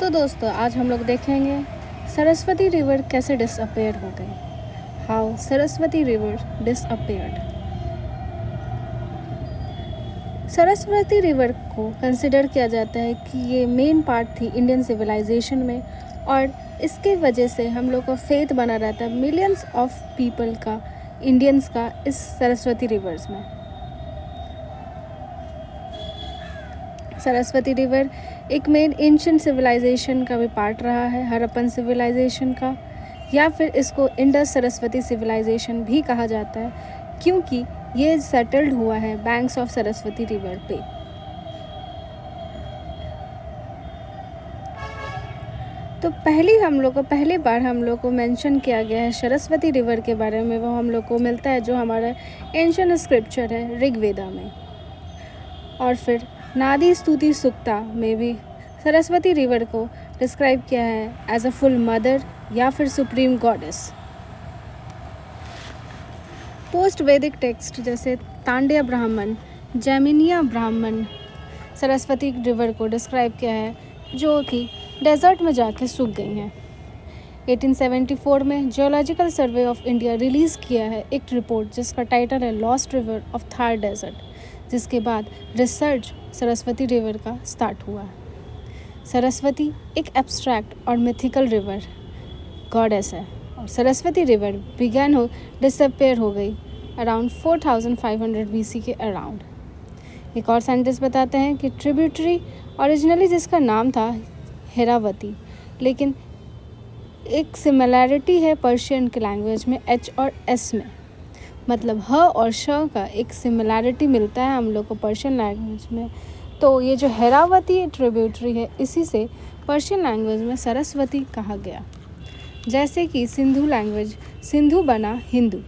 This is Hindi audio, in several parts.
तो दोस्तों आज हम लोग देखेंगे सरस्वती रिवर कैसे डिसअपेयर हो गई। How Saraswati river disappeared. Saraswati river को कंसिडर किया जाता है कि ये मेन पार्ट थी इंडियन सिविलाइजेशन में, और इसके वजह से हम लोग का फेथ बना रहता है मिलियंस ऑफ पीपल का, इंडियंस का, इस सरस्वती रिवर्स में। सरस्वती रिवर एक मेन एंशिएंट सिविलाइजेशन का भी पार्ट रहा है, हड़प्पन सिविलाइजेशन का, या फिर इसको इंडस सरस्वती सिविलाइजेशन भी कहा जाता है, क्योंकि ये सेटल्ड हुआ है बैंक्स ऑफ सरस्वती रिवर पे। तो पहली बार हम लोग को मेंशन किया गया है सरस्वती रिवर के बारे में, वो हम लोग को मिलता है जो हमारा एंशिएंट स्क्रिप्चर है ऋग्वेदा में। और फिर नादी स्तुति सुक्ता में भी सरस्वती रिवर को डिस्क्राइब किया है एज अ फुल मदर या फिर सुप्रीम गॉडेस। पोस्ट वैदिक टेक्स्ट जैसे तांड्या ब्राह्मण, जैमिनिया ब्राह्मण सरस्वती रिवर को डिस्क्राइब किया है जो कि डेजर्ट में जाके सूख गई हैं। 1874 में geological survey of India release किया है एक रिपोर्ट जिसका टाइटल है lost river of Thar desert, जिसके बाद रिसर्च सरस्वती रिवर का स्टार्ट हुआ। सरस्वती एक एब्स्ट्रैक्ट और मिथिकल रिवर गॉडेस है, और सरस्वती रिवर डिसअपेयर हो गई अराउंड 4500 BC के अराउंड। एक और साइंटिस्ट बताते हैं कि ट्रिब्यूटरी ओरिजिनली जिसका नाम था हेरावती, लेकिन एक सिमिलैरिटी है पर्शियन के लैंग्वेज में एच और एस में, मतलब ह और श का एक सिमिलैरिटी मिलता है हम लोग को पर्शियन लैंग्वेज में। तो ये जो हेरावती ट्रिब्यूटरी है, इसी से पर्शियन लैंग्वेज में सरस्वती कहा गया। जैसे कि सिंधु लैंग्वेज सिंधु बना हिंदू।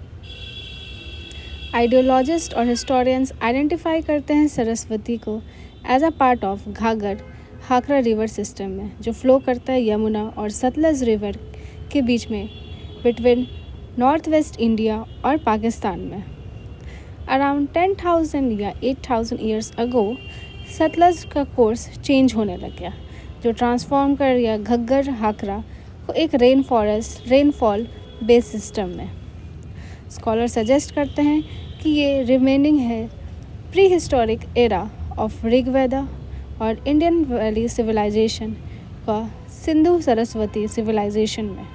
आइडियोलॉजिस्ट और हिस्टोरियंस आइडेंटिफाई करते हैं सरस्वती को as a part of Ghaggar Hakra river system में, जो फ्लो करता है यमुना और सतलज रिवर के बीच में बिटवीन नॉर्थ वेस्ट इंडिया और पाकिस्तान में। अराउंड 10,000 या 8,000 ईयर्स अगो सतलज का कोर्स चेंज होने लग गया, जो ट्रांसफॉर्म कर दिया घग्गर हाकरा को एक रेनफॉल बेस सिस्टम में। स्कॉलर सजेस्ट करते हैं कि ये रिमेनिंग है pre historic era of Rigveda और इंडियन वैली सिविलाइजेशन का सिंधु सरस्वती सिविलाइजेशन में।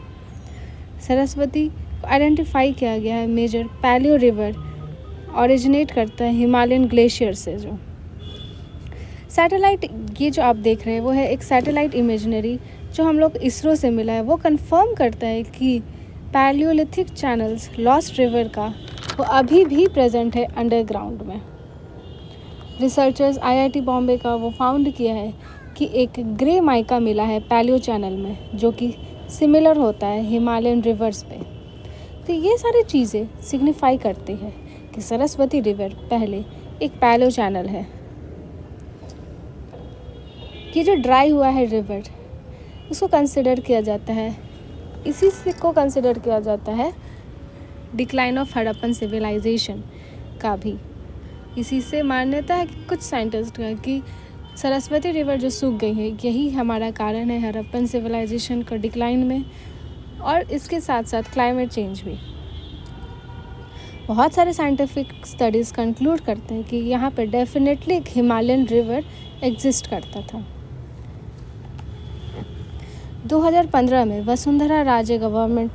सरस्वती को आइडेंटिफाई किया गया है मेजर पैलियो रिवर ओरिजिनेट करता है हिमालयन ग्लेशियर से। जो सैटेलाइट ये जो आप देख रहे हैं वो है एक सैटेलाइट इमेजनरी जो हम लोग इसरो से मिला है। वो कंफर्म करता है कि पैलियोलिथिक चैनल्स लॉस्ट रिवर का वो अभी भी प्रेजेंट है अंडरग्राउंड में। रिसर्चर्स आईआईटी बॉम्बे का वो फाउंड किया है कि एक ग्रे माइका मिला है पैलियो चैनल में, जो कि सिमिलर होता है हिमालयन रिवर्स पे। तो ये सारी चीज़ें सिग्निफाई करती है कि सरस्वती रिवर पहले एक पैलियो चैनल है। ये जो ड्राई हुआ है रिवर, उसको कंसिडर किया जाता है, इसी से को कंसिडर किया जाता है डिक्लाइन ऑफ हड़प्पन सिविलाइजेशन का भी। इसी से मान्यता है कि कुछ साइंटिस्ट का कि सरस्वती रिवर जो सूख गई है यही हमारा कारण है हड़प्पन सिविलाइजेशन का डिक्लाइन में, और इसके साथ साथ क्लाइमेट चेंज भी। बहुत सारे साइंटिफिक स्टडीज़ कंक्लूड करते हैं कि यहाँ पर डेफिनेटली एक हिमालयन रिवर एग्जिस्ट करता था। 2015 में वसुंधरा राजे गवर्नमेंट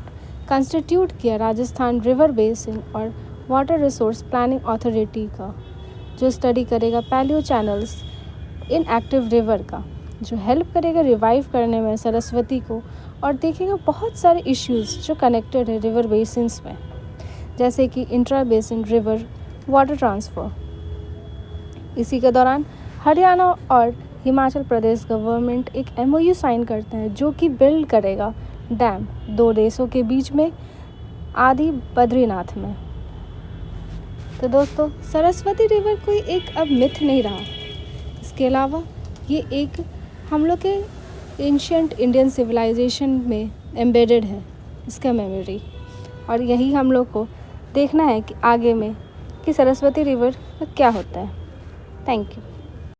कंस्टिट्यूट किया राजस्थान रिवर बेसिन और वाटर रिसोर्स प्लानिंग अथॉरिटी का, जो स्टडी करेगा paleo channels in active river का, जो हेल्प करेगा रिवाइव करने में सरस्वती को, और देखेगा बहुत सारे इश्यूज जो कनेक्टेड है रिवर बेसिन्स में, जैसे कि intra basin river water transfer. इसी के दौरान हरियाणा और हिमाचल प्रदेश गवर्नमेंट एक MOU साइन करते हैं जो कि बिल्ड करेगा डैम दो देशों के बीच में आदि बद्रीनाथ में। तो दोस्तों सरस्वती रिवर कोई एक अब मिथ नहीं रहा। इसके अलावा ये एक हम लोग के एंशिएंट इंडियन सिविलाइजेशन में एम्बेडेड है इसका मेमोरी, और यही हम लोग को देखना है कि आगे में कि सरस्वती रिवर का क्या होता है। Thank you.